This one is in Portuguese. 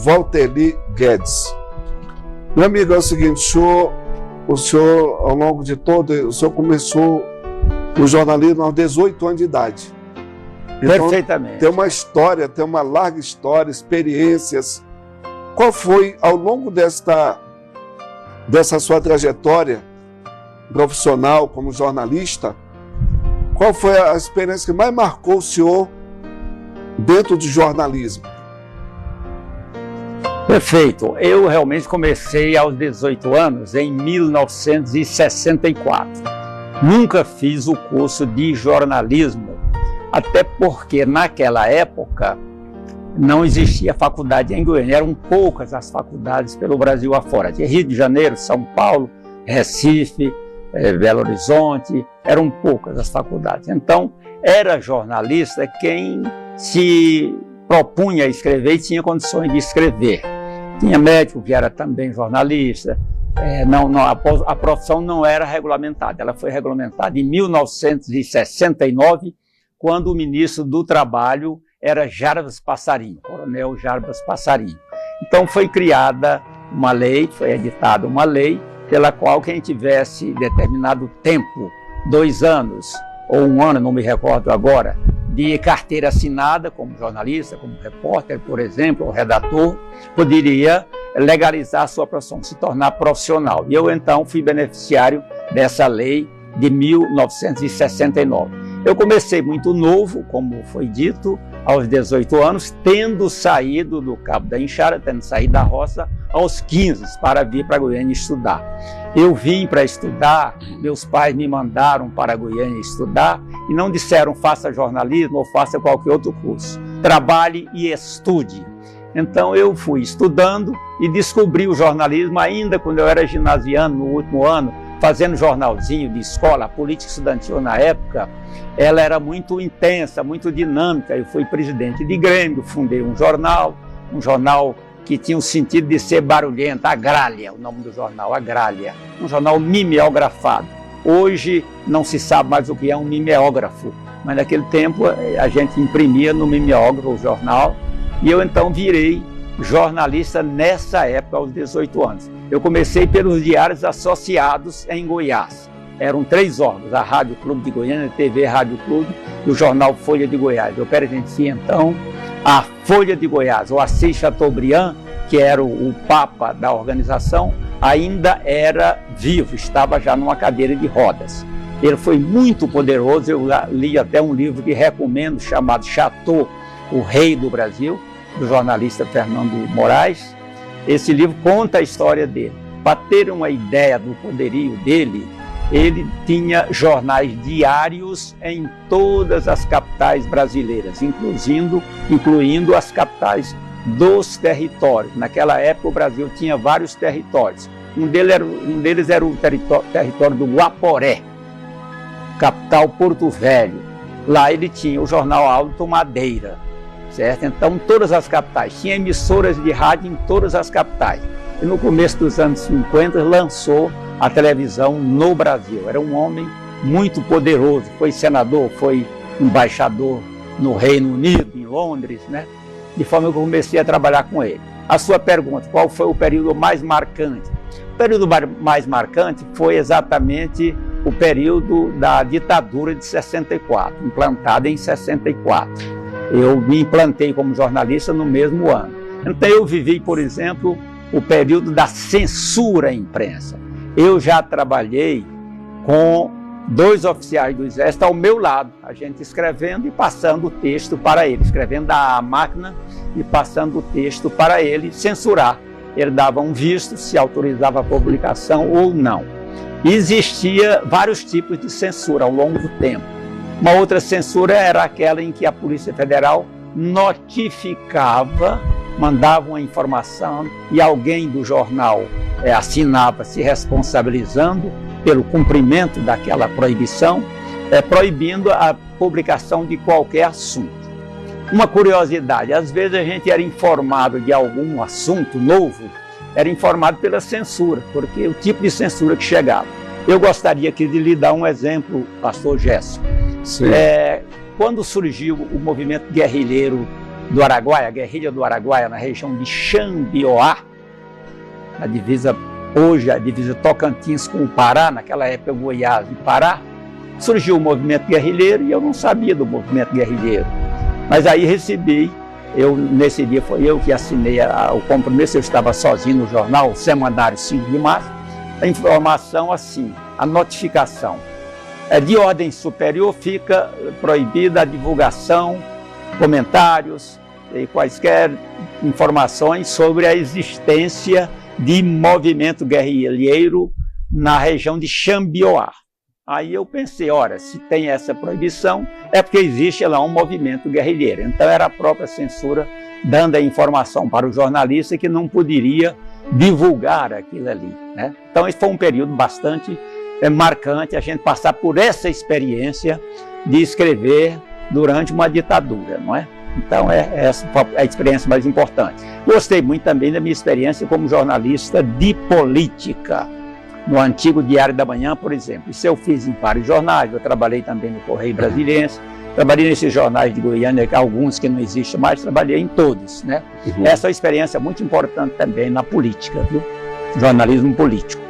Walterli Guedes. Meu amigo, é o seguinte, o senhor, ao longo de todo, o senhor começou o jornalismo aos 18 anos de idade. Então, Perfeitamente. Tem uma história, tem uma larga história, experiências. Qual foi, ao longo dessa sua trajetória profissional como jornalista, qual foi a experiência que mais marcou o senhor dentro do jornalismo? Perfeito. Eu realmente comecei aos 18 anos, em 1964. Nunca fiz o curso de jornalismo, até porque naquela época não existia faculdade em Goiânia, eram poucas as faculdades pelo Brasil afora. Tinha Rio de Janeiro, São Paulo, Recife, Belo Horizonte, eram poucas as faculdades. Então, era jornalista quem se propunha a escrever e tinha condições de escrever. Tinha médico que era também jornalista. A profissão não era regulamentada, ela foi regulamentada em 1969, quando o ministro do Trabalho era Jarbas Passarinho, Coronel Jarbas Passarinho. Então foi criada uma lei, foi editada uma lei, pela qual quem tivesse determinado tempo, 2 anos ou 1 ano, não me recordo agora, de carteira assinada como jornalista, como repórter, por exemplo, ou redator, poderia legalizar a sua profissão, se tornar profissional. E eu então fui beneficiário dessa lei de 1969. Eu comecei muito novo, como foi dito, aos 18 anos, tendo saído do Cabo da Enxada, tendo saído da roça aos 15 para vir para Goiânia estudar. Eu vim para estudar, meus pais me mandaram para Goiânia estudar e não disseram faça jornalismo ou faça qualquer outro curso. Trabalhe e estude. Então eu fui estudando e descobri o jornalismo ainda quando eu era ginasiano, no último ano, fazendo jornalzinho de escola. A política estudantil na época, ela era muito intensa, muito dinâmica. Eu fui presidente de Grêmio, fundei um jornal que tinha o sentido de ser barulhento, a Gralha, o nome do jornal, a Gralha, um jornal mimeografado. Hoje não se sabe mais o que é um mimeógrafo, mas naquele tempo a gente imprimia no mimeógrafo o jornal, e eu então virei jornalista nessa época, aos 18 anos. Eu comecei pelos diários associados em Goiás. Eram 3 órgãos, a Rádio Clube de Goiânia, a TV Rádio Clube e o jornal Folha de Goiás. Eu pertencia então à Folha de Goiás. O Assis Chateaubriand, que era o papa da organização, ainda era vivo, estava já numa cadeira de rodas. Ele foi muito poderoso, eu li até um livro que recomendo, chamado Chateau, o Rei do Brasil, do jornalista Fernando Moraes. Esse livro conta a história dele. Para ter uma ideia do poderio dele, ele tinha jornais diários em todas as capitais brasileiras, incluindo as capitais dos territórios. Naquela época o Brasil tinha vários territórios. Um deles era o território do Guaporé, capital Porto Velho. Lá ele tinha o jornal Alto Madeira, certo? Então todas as capitais, tinha emissoras de rádio em todas as capitais. E no começo dos anos 50 lançou a televisão no Brasil. Era um homem muito poderoso, foi senador, foi embaixador no Reino Unido, em Londres, né? De forma que eu comecei a trabalhar com ele. A sua pergunta, qual foi o período mais marcante? O período mais marcante foi exatamente o período da ditadura de 64, implantada em 64. Eu me implantei como jornalista no mesmo ano. Então eu vivi, por exemplo, o período da censura à imprensa. Eu já trabalhei com 2 oficiais do Exército ao meu lado, a gente escrevendo e passando o texto para ele, escrevendo da máquina e passando o texto para ele censurar. Ele dava um visto, se autorizava a publicação ou não. E existia vários tipos de censura ao longo do tempo. Uma outra censura era aquela em que a Polícia Federal notificava, mandava uma informação e alguém do jornal assinava se responsabilizando pelo cumprimento daquela proibição, proibindo a publicação de qualquer assunto. Uma curiosidade, às vezes a gente era informado de algum assunto novo, era informado pela censura, porque o tipo de censura que chegava. Eu gostaria aqui de lhe dar um exemplo, pastor Gerson. Quando surgiu o movimento guerrilheiro do Araguaia, a guerrilha do Araguaia, na região de Xambioá, a divisa, hoje a divisa Tocantins com o Pará, naquela época Goiás e Pará, surgiu o movimento guerrilheiro e eu não sabia do movimento guerrilheiro. Mas aí recebi, nesse dia foi eu que assinei o compromisso, eu estava sozinho no jornal, o Semanário 5 de Março, a informação assim, a notificação. De ordem superior fica proibida a divulgação, comentários e quaisquer informações sobre a existência de movimento guerrilheiro na região de Xambioá. Aí eu pensei, ora, se tem essa proibição, é porque existe lá um movimento guerrilheiro. Então era a própria censura dando a informação para o jornalista que não poderia divulgar aquilo ali, né? Então esse foi um período bastante marcante, a gente passar por essa experiência de escrever durante uma ditadura, não é? Então essa foi a experiência mais importante. Gostei muito também da minha experiência como jornalista de política, no antigo Diário da Manhã, por exemplo. Isso eu fiz em vários jornais, eu trabalhei também no Correio Brasiliense, trabalhei nesses jornais de Goiânia, alguns que não existem mais, trabalhei em todos, né? Essa é uma experiência muito importante também na política, viu? Jornalismo político.